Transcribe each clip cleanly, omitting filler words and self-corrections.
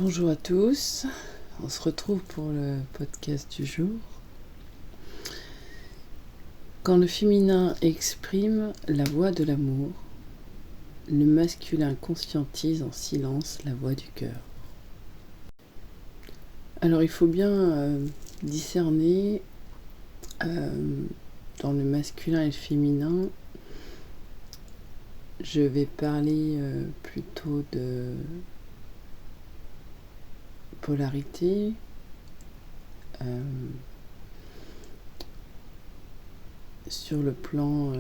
Bonjour à tous, on se retrouve pour le podcast du jour. Quand le féminin exprime la voix de l'amour, le masculin conscientise en silence la voix du cœur. Alors il faut bien discerner dans le masculin et le féminin. Je vais parler plutôt de polarité, sur le plan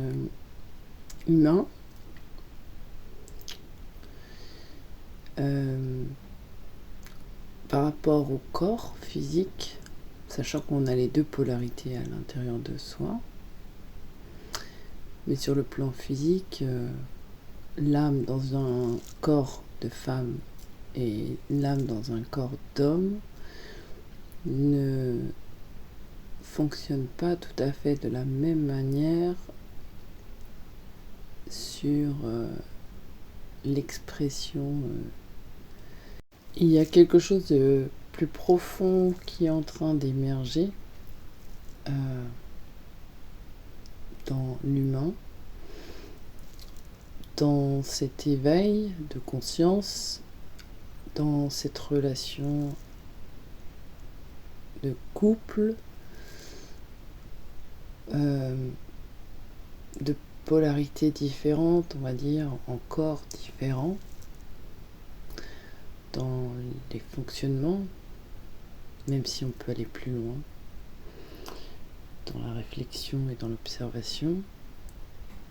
humain, par rapport au corps physique, sachant qu'on a les deux polarités à l'intérieur de soi. Mais sur le plan physique, l'âme dans un corps de femme et l'âme dans un corps d'homme ne fonctionnent pas tout à fait de la même manière sur l'expression. Il y a quelque chose de plus profond qui est en train d'émerger dans l'humain, dans cet éveil de conscience, dans cette relation de couple, de polarités différentes, on va dire, en corps différents, dans les fonctionnements, même si on peut aller plus loin, dans la réflexion et dans l'observation.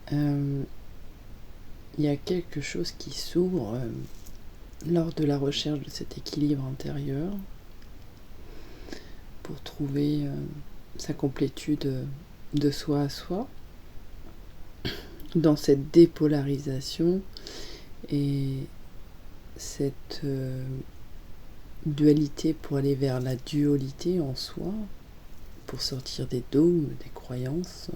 Il y a quelque chose qui s'ouvre lors de la recherche de cet équilibre intérieur pour trouver sa complétude de soi à soi, dans cette dépolarisation et cette dualité pour aller vers la dualité en soi, pour sortir des dogmes, des croyances,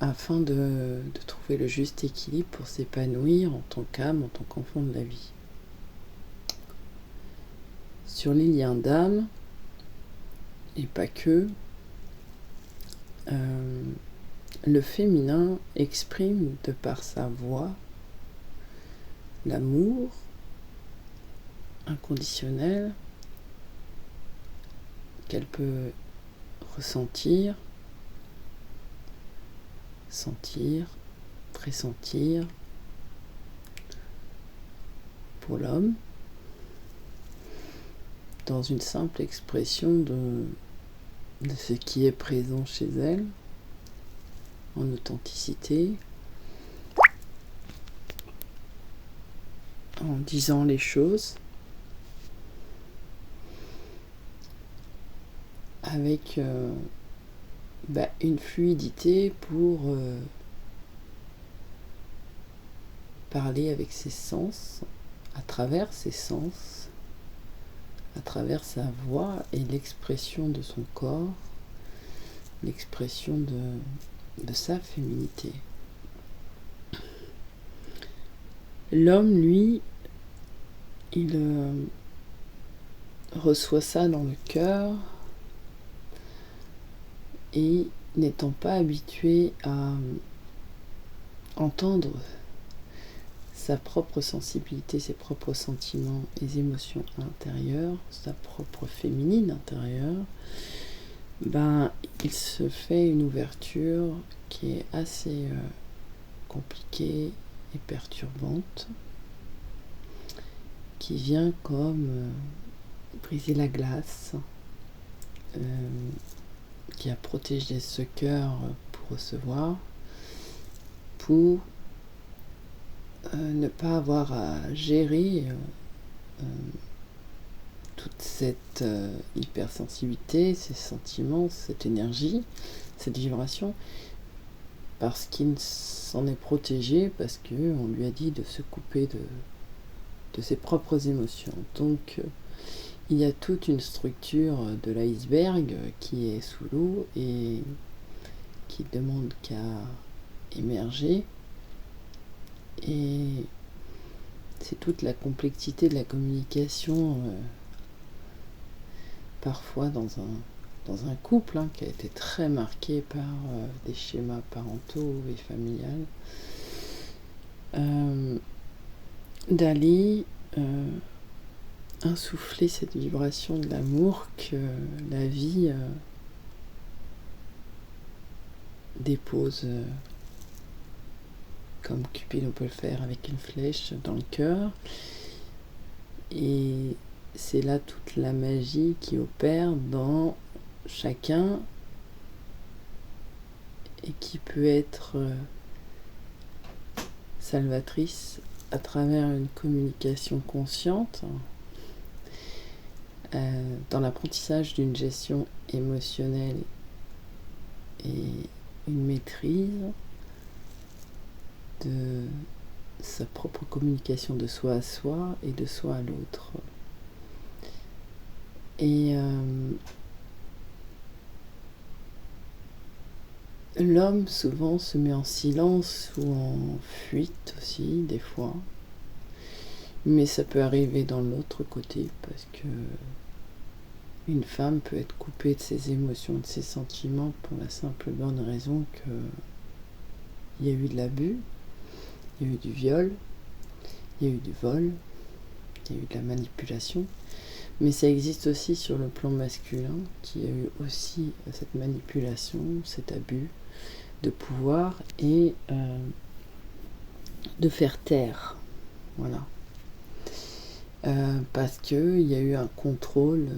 afin de trouver le juste équilibre pour s'épanouir en tant qu'âme, en tant qu'enfant de la vie. Sur les liens d'âme, et pas que, le féminin exprime de par sa voix l'amour inconditionnel qu'elle peut ressentir, sentir, pressentir pour l'homme, dans une simple expression de ce qui est présent chez elle, en authenticité, en disant les choses, avec une fluidité pour parler avec ses sens, à travers ses sens, à travers sa voix et l'expression de son corps, l'expression de sa féminité. L'homme, lui, il reçoit ça dans le cœur et n'étant pas habitué à entendre sa propre sensibilité, ses propres sentiments et émotions intérieures, sa propre féminine intérieure, il se fait une ouverture qui est assez compliquée et perturbante, qui vient comme briser la glace, qui a protégé ce cœur pour recevoir, pour ne pas avoir à gérer toute cette hypersensibilité, ces sentiments, cette énergie, cette vibration, parce qu'il s'en est protégé, parce qu'on lui a dit de se couper de ses propres émotions. Donc il y a toute une structure de l'iceberg qui est sous l'eau et qui demande qu'à émerger. Et c'est toute la complexité de la communication, parfois dans un couple qui a été très marqué par des schémas parentaux et familiales, d'aller insuffler cette vibration de l'amour que la vie dépose, comme Cupidon peut le faire avec une flèche dans le cœur. Et c'est là toute la magie qui opère dans chacun et qui peut être salvatrice à travers une communication consciente, dans l'apprentissage d'une gestion émotionnelle et une maîtrise de sa propre communication de soi à soi et de soi à l'autre. Et l'homme souvent se met en silence ou en fuite aussi, des fois. Mais ça peut arriver dans l'autre côté, parce que une femme peut être coupée de ses émotions, de ses sentiments, pour la simple bonne raison qu'il y a eu de l'abus, il y a eu du viol, il y a eu du vol, il y a eu de la manipulation. Mais ça existe aussi sur le plan masculin, qui a eu aussi cette manipulation, cet abus de pouvoir et de faire taire. Voilà. Parce qu'il y a eu un contrôle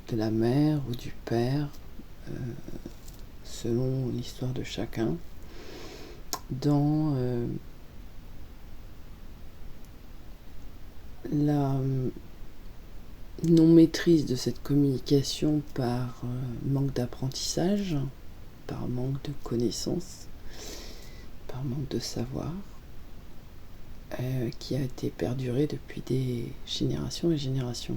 de la mère ou du père, selon l'histoire de chacun, dans la non-maîtrise de cette communication par manque d'apprentissage, par manque de connaissances, par manque de savoir, qui a été perduré depuis des générations et générations.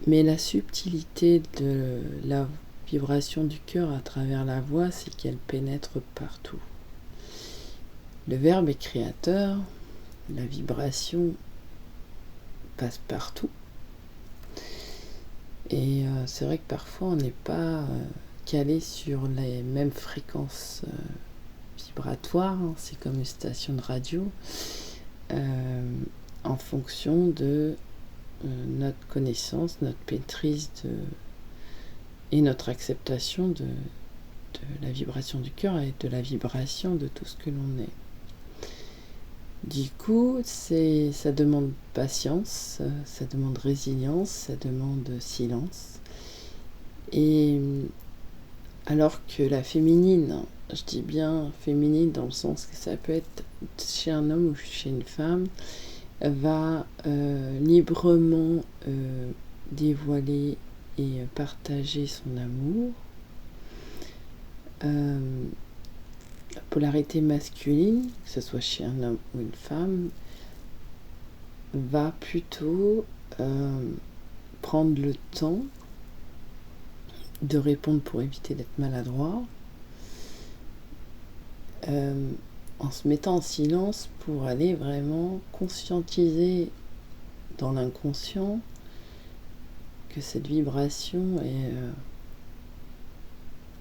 Mais la subtilité de la vibration du cœur à travers la voix, c'est qu'elle pénètre partout. Le verbe est créateur, la vibration passe partout. Et c'est vrai que parfois on n'est pas calé sur les mêmes fréquences vibratoires, c'est comme une station de radio, en fonction de notre connaissance, notre maîtrise et notre acceptation de la vibration du cœur et de la vibration de tout ce que l'on est. Du coup, ça demande patience, ça demande résilience, ça demande silence. Et alors que la féminine, je dis bien féminine dans le sens que ça peut être chez un homme ou chez une femme, va librement dévoiler et partager son amour. La polarité masculine, que ce soit chez un homme ou une femme, va plutôt prendre le temps de répondre pour éviter d'être maladroit, en se mettant en silence pour aller vraiment conscientiser dans l'inconscient que cette vibration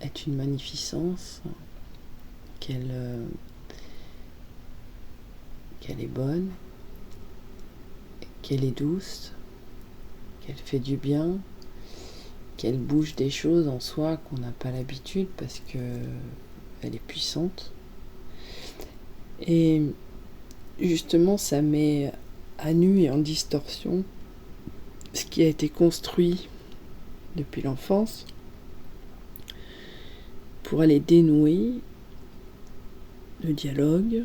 est une magnificence, qu'elle est bonne, qu'elle est douce, qu'elle fait du bien, qu'elle bouge des choses en soi qu'on n'a pas l'habitude parce qu'elle est puissante. Et justement, ça met à nu et en distorsion ce qui a été construit depuis l'enfance pour aller dénouer le dialogue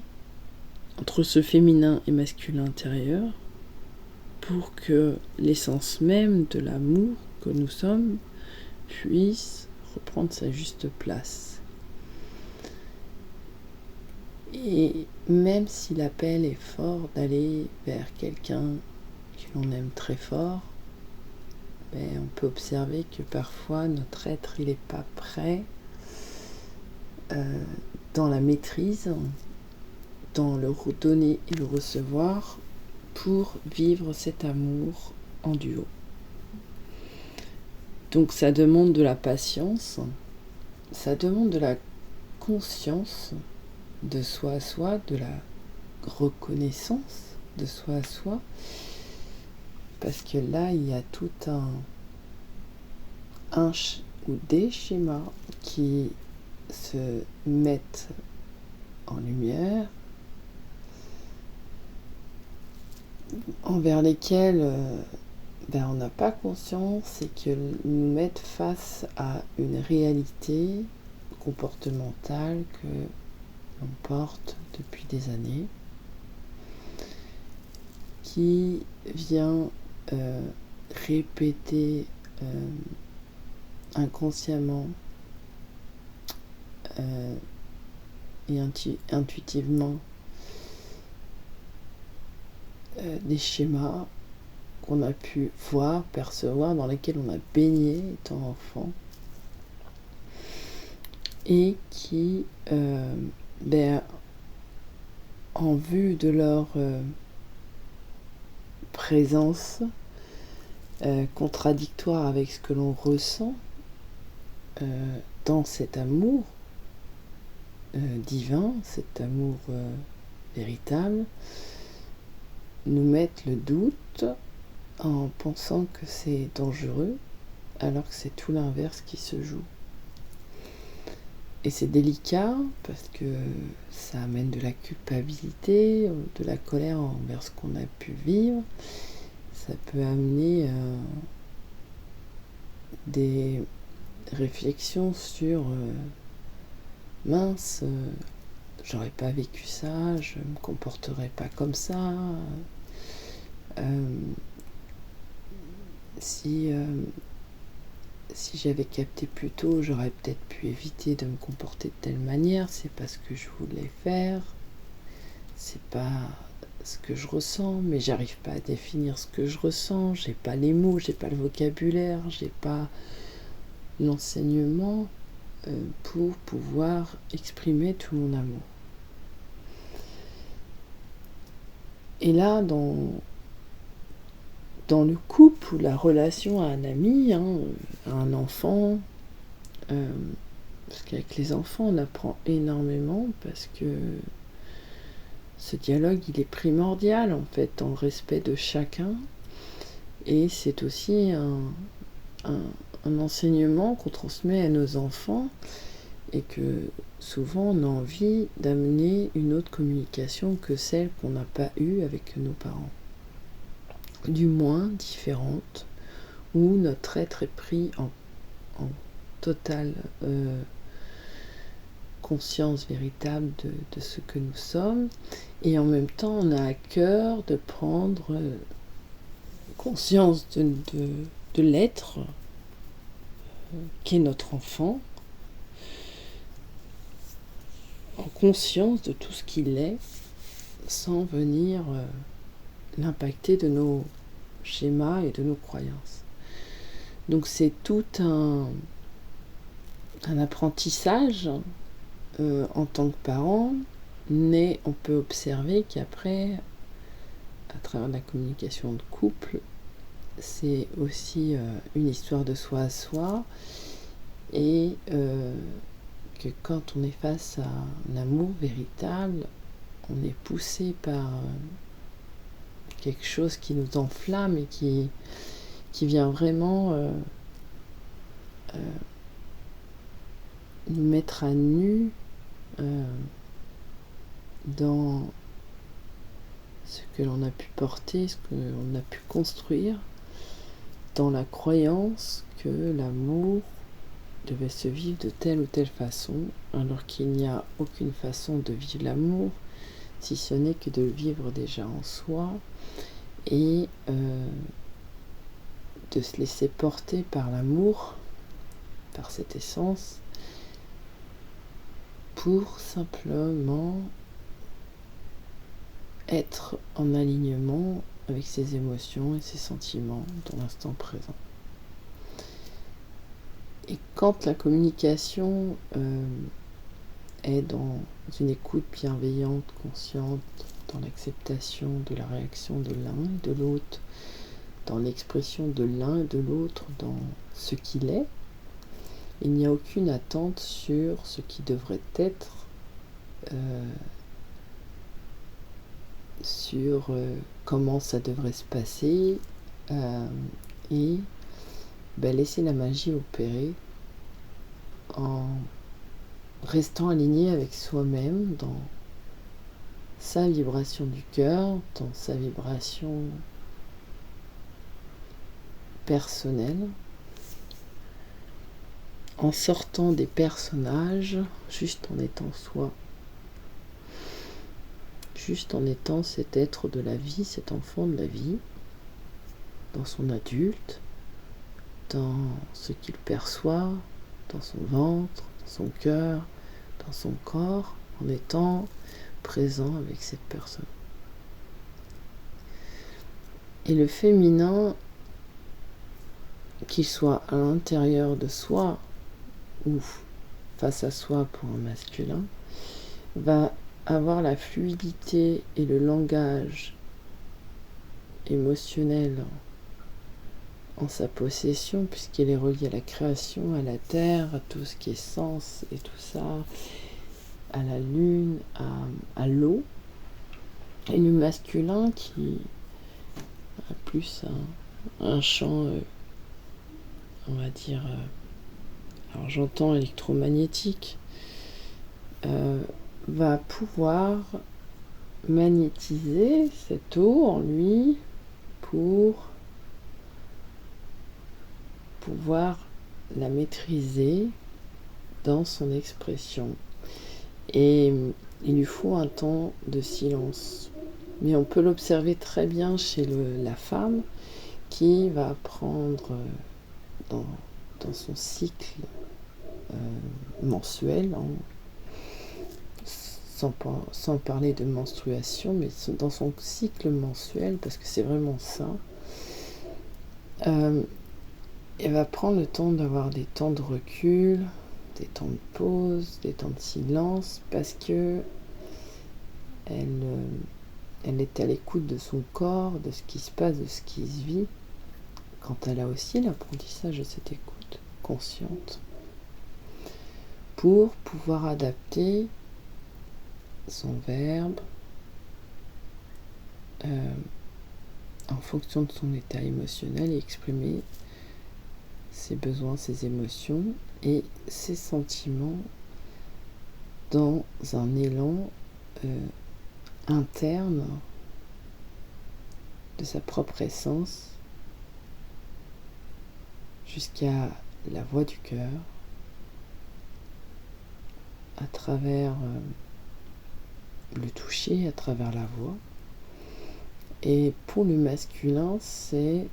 entre ce féminin et masculin intérieur pour que l'essence même de l'amour que nous sommes puisse reprendre sa juste place. Et même si l'appel est fort d'aller vers quelqu'un que l'on aime très fort, on peut observer que parfois notre être il n'est pas prêt dans la maîtrise dans le donner et le recevoir pour vivre cet amour en duo. Donc ça demande de la patience, ça demande de la conscience de soi à soi, de la reconnaissance de soi à soi, parce que là il y a tout ou des schémas qui se mettent en lumière, envers lesquels on n'a pas conscience et qui nous mettent face à une réalité comportementale que l'on porte depuis des années, qui vient répéter inconsciemment et intuitivement des schémas qu'on a pu voir, percevoir, dans lesquels on a baigné étant enfant, et qui, en vue de leur présence contradictoire avec ce que l'on ressent dans cet amour divin, cet amour véritable, nous mettent le doute en pensant que c'est dangereux, alors que c'est tout l'inverse qui se joue. Et c'est délicat parce que ça amène de la culpabilité, de la colère envers ce qu'on a pu vivre. Ça peut amener des réflexions sur mince, j'aurais pas vécu ça, je me comporterais pas comme ça. Si j'avais capté plus tôt, j'aurais peut-être pu éviter de me comporter de telle manière. C'est pas ce que je voulais faire, c'est pas ce que je ressens, mais j'arrive pas à définir ce que je ressens. J'ai pas les mots, j'ai pas le vocabulaire, j'ai pas l'enseignement pour pouvoir exprimer tout mon amour. Et là, dans le couple ou la relation à un ami, à un enfant, parce qu'avec les enfants on apprend énormément, parce que ce dialogue il est primordial en fait, dans le respect de chacun, et c'est aussi un enseignement qu'on transmet à nos enfants, et que souvent on a envie d'amener une autre communication que celle qu'on n'a pas eue avec nos parents, du moins différente, où notre être est pris en totale conscience véritable de ce que nous sommes, et en même temps on a à cœur de prendre conscience de l'être qu'est notre enfant, en conscience de tout ce qu'il est, sans venir l'impacter de nos schémas et de nos croyances. Donc c'est tout un apprentissage en tant que parent, mais on peut observer qu'après, à travers la communication de couple, c'est aussi une histoire de soi à soi, et que quand on est face à un amour véritable, on est poussé par quelque chose qui nous enflamme et qui vient vraiment nous mettre à nu dans ce que l'on a pu porter, ce que l'on a pu construire, dans la croyance que l'amour devait se vivre de telle ou telle façon, alors qu'il n'y a aucune façon de vivre l'amour, si ce n'est que de le vivre déjà en soi, et de se laisser porter par l'amour, par cette essence, pour simplement être en alignement avec ses émotions et ses sentiments dans l'instant présent. Et quand la communication est dans une écoute bienveillante, consciente, dans l'acceptation de la réaction de l'un et de l'autre, dans l'expression de l'un et de l'autre, dans ce qu'il est. Il n'y a aucune attente sur ce qui devrait être, sur comment ça devrait se passer, et laisser la magie opérer en restant aligné avec soi-même dans sa vibration du cœur, dans sa vibration personnelle, en sortant des personnages, juste en étant soi, juste en étant cet être de la vie, cet enfant de la vie, dans son adulte, dans ce qu'il perçoit, dans son ventre, dans son cœur, dans son corps, en étant présent avec cette personne. Et le féminin, qu'il soit à l'intérieur de soi ou face à soi pour un masculin, va avoir la fluidité et le langage émotionnel en sa possession, puisqu'il est relié à la création, à la terre, à tout ce qui est sens et tout ça, à la lune, à l'eau. Et le masculin qui a plus un champ, on va dire, alors j'entends électromagnétique, va pouvoir magnétiser cette eau en lui pour pouvoir la maîtriser dans son expression. Et il lui faut un temps de silence. Mais on peut l'observer très bien chez la femme qui va prendre dans son cycle mensuel, sans parler de menstruation, mais dans son cycle mensuel, parce que c'est vraiment ça, elle va prendre le temps d'avoir des temps de recul, des temps de pause, des temps de silence, parce que elle est à l'écoute de son corps, de ce qui se passe, de ce qui se vit, quand elle a aussi l'apprentissage de cette écoute consciente, pour pouvoir adapter son verbe en fonction de son état émotionnel et exprimer ses besoins, ses émotions et ses sentiments dans un élan interne de sa propre essence jusqu'à la voix du cœur, à travers le toucher, à travers la voix. Et pour le masculin, c'est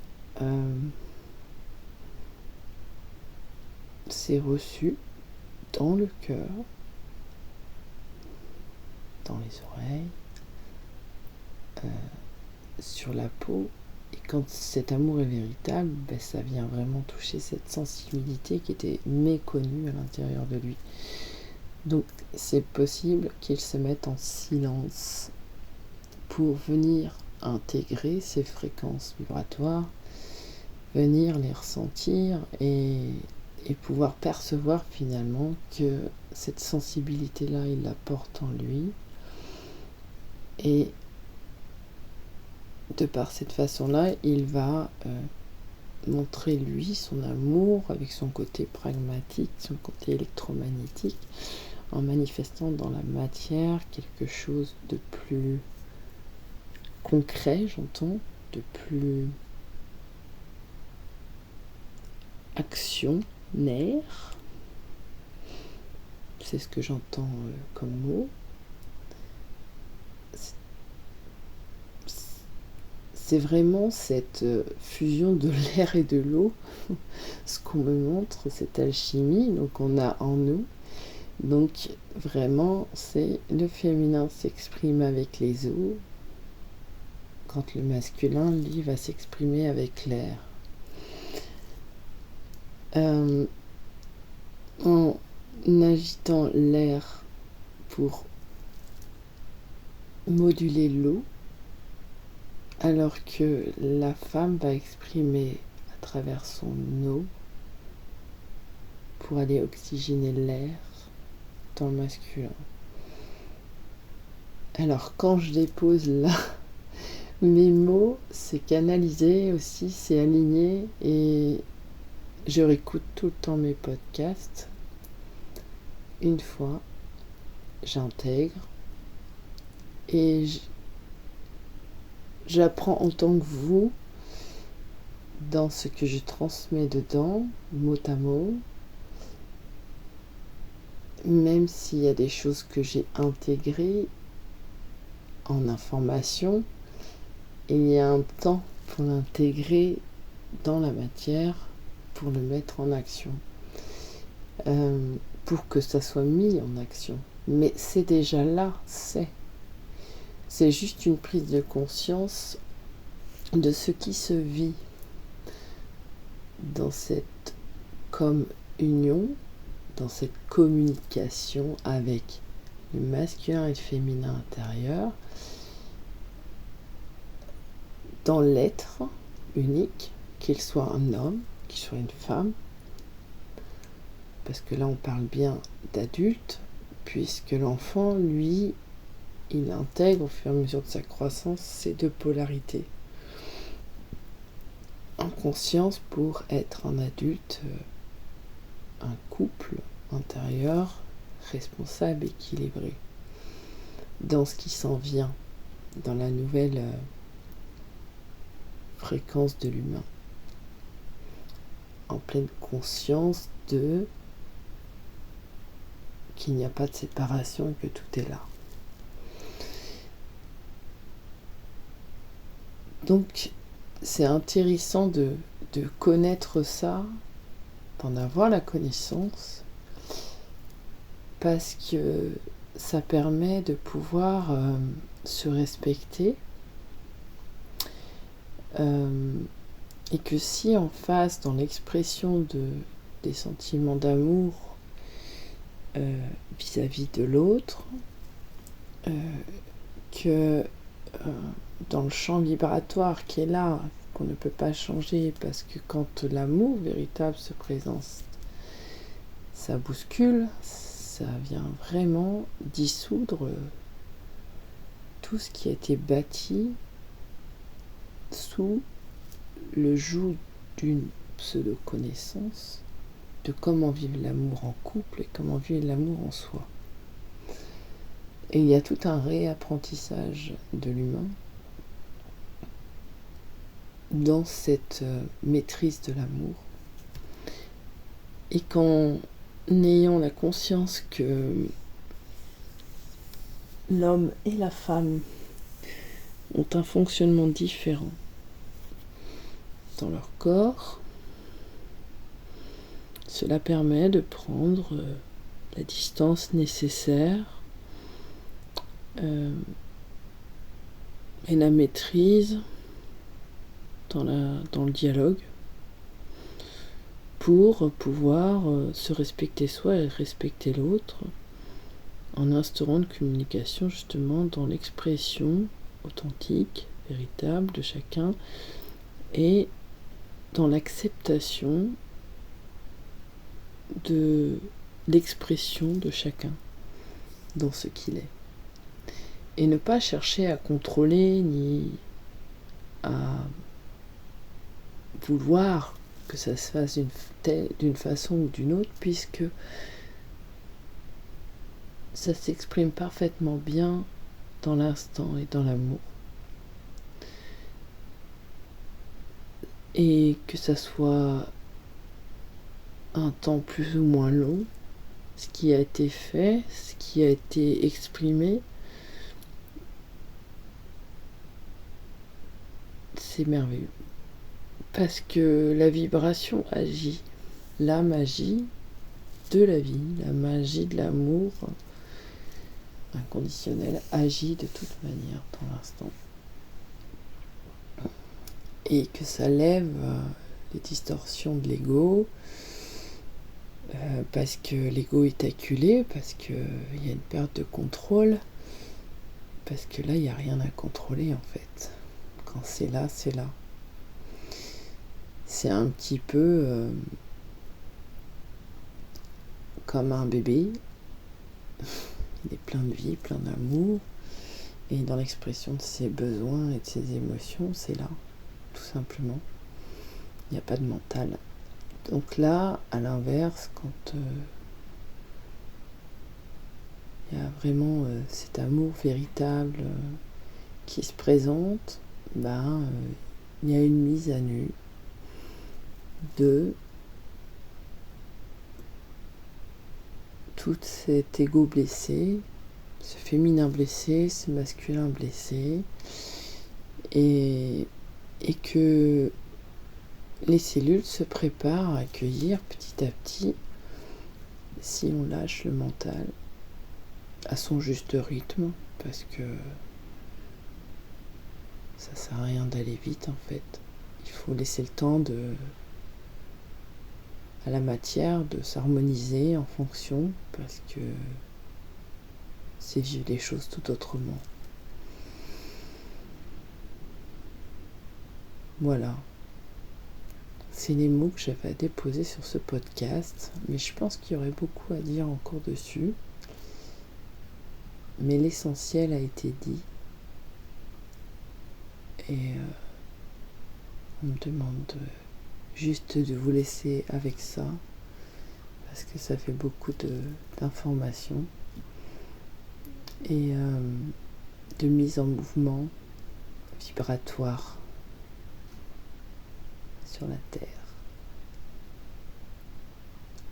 reçu dans le cœur, dans les oreilles, sur la peau. Et quand cet amour est véritable, ça vient vraiment toucher cette sensibilité qui était méconnue à l'intérieur de lui. Donc c'est possible qu'il se mette en silence pour venir intégrer ces fréquences vibratoires, venir les ressentir et pouvoir percevoir finalement que cette sensibilité-là, il la porte en lui. Et de par cette façon-là, il va montrer lui son amour avec son côté pragmatique, son côté électromagnétique, en manifestant dans la matière quelque chose de plus concret, j'entends, de plus actionnaire. C'est ce que j'entends comme mot. C'est vraiment cette fusion de l'air et de l'eau, ce qu'on me montre, cette alchimie, donc on a en nous. Donc vraiment, c'est le féminin s'exprime avec les eaux, quand le masculin, lui, va s'exprimer avec l'air. En agitant l'air pour moduler l'eau, alors que la femme va exprimer à travers son eau pour aller oxygéner l'air dans le masculin. Alors quand je dépose là mes mots, c'est canalisé aussi, c'est aligné, et je réécoute tout le temps mes podcasts. Une fois, j'intègre et j'apprends en tant que vous dans ce que je transmets dedans, mot à mot, même s'il y a des choses que j'ai intégrées en information, il y a un temps pour l'intégrer dans la matière, pour le mettre en action, pour que ça soit mis en action. Mais c'est déjà là, c'est juste une prise de conscience de ce qui se vit dans cette union, dans cette communication avec le masculin et le féminin intérieur, dans l'être unique, qu'il soit un homme, qu'il soit une femme, parce que là on parle bien d'adulte, puisque l'enfant, lui, il intègre au fur et à mesure de sa croissance ces deux polarités en conscience pour être un adulte, un couple intérieur responsable, équilibré dans ce qui s'en vient, dans la nouvelle fréquence de l'humain, en pleine conscience qu'il n'y a pas de séparation et que tout est là. Donc c'est intéressant de connaître ça, d'en avoir la connaissance, parce que ça permet de pouvoir se respecter, et que si en face, dans l'expression des sentiments d'amour vis-à-vis de l'autre, que dans le champ vibratoire qui est là, qu'on ne peut pas changer, parce que quand l'amour véritable se présente, ça bouscule, ça vient vraiment dissoudre tout ce qui a été bâti sous le joug d'une pseudo-connaissance de comment vivre l'amour en couple et comment vivre l'amour en soi. Et il y a tout un réapprentissage de l'humain dans cette maîtrise de l'amour. Et qu'en ayant la conscience que l'homme et la femme ont un fonctionnement différent dans leur corps, cela permet de prendre la distance nécessaire et la maîtrise dans le dialogue pour pouvoir se respecter soi et respecter l'autre, en instaurant une communication justement dans l'expression authentique, véritable de chacun, et dans l'acceptation de l'expression de chacun dans ce qu'il est. Et ne pas chercher à contrôler ni à vouloir que ça se fasse d'une façon ou d'une autre, puisque ça s'exprime parfaitement bien dans l'instant et dans l'amour. Et que ça soit un temps plus ou moins long, ce qui a été fait, ce qui a été exprimé, c'est merveilleux. Parce que la vibration agit, la magie de la vie, la magie de l'amour inconditionnel agit de toute manière dans l'instant. Et que ça lève les distorsions de l'ego, parce que l'ego est acculé, parce qu'il y a une perte de contrôle, parce que là, il n'y a rien à contrôler en fait. Quand c'est là, c'est là. C'est un petit peu comme un bébé. Il est plein de vie, plein d'amour. Et dans l'expression de ses besoins et de ses émotions, c'est là, tout simplement. Il n'y a pas de mental. Donc là, à l'inverse, quand il y a vraiment cet amour véritable qui se présente, il y a une mise à nu de tout cet ego blessé, ce féminin blessé, ce masculin blessé, et que les cellules se préparent à accueillir petit à petit, si on lâche le mental à son juste rythme, parce que ça sert à rien d'aller vite en fait. Il faut laisser le temps à la matière de s'harmoniser en fonction, parce que c'est vivre les choses tout autrement. Voilà. C'est les mots que j'avais à déposer sur ce podcast, mais je pense qu'il y aurait beaucoup à dire encore dessus. Mais l'essentiel a été dit. Et on me demande juste de vous laisser avec ça, parce que ça fait beaucoup d'informations et de mise en mouvement vibratoire sur la Terre.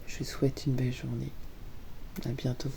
Je vous souhaite une belle journée. À bientôt.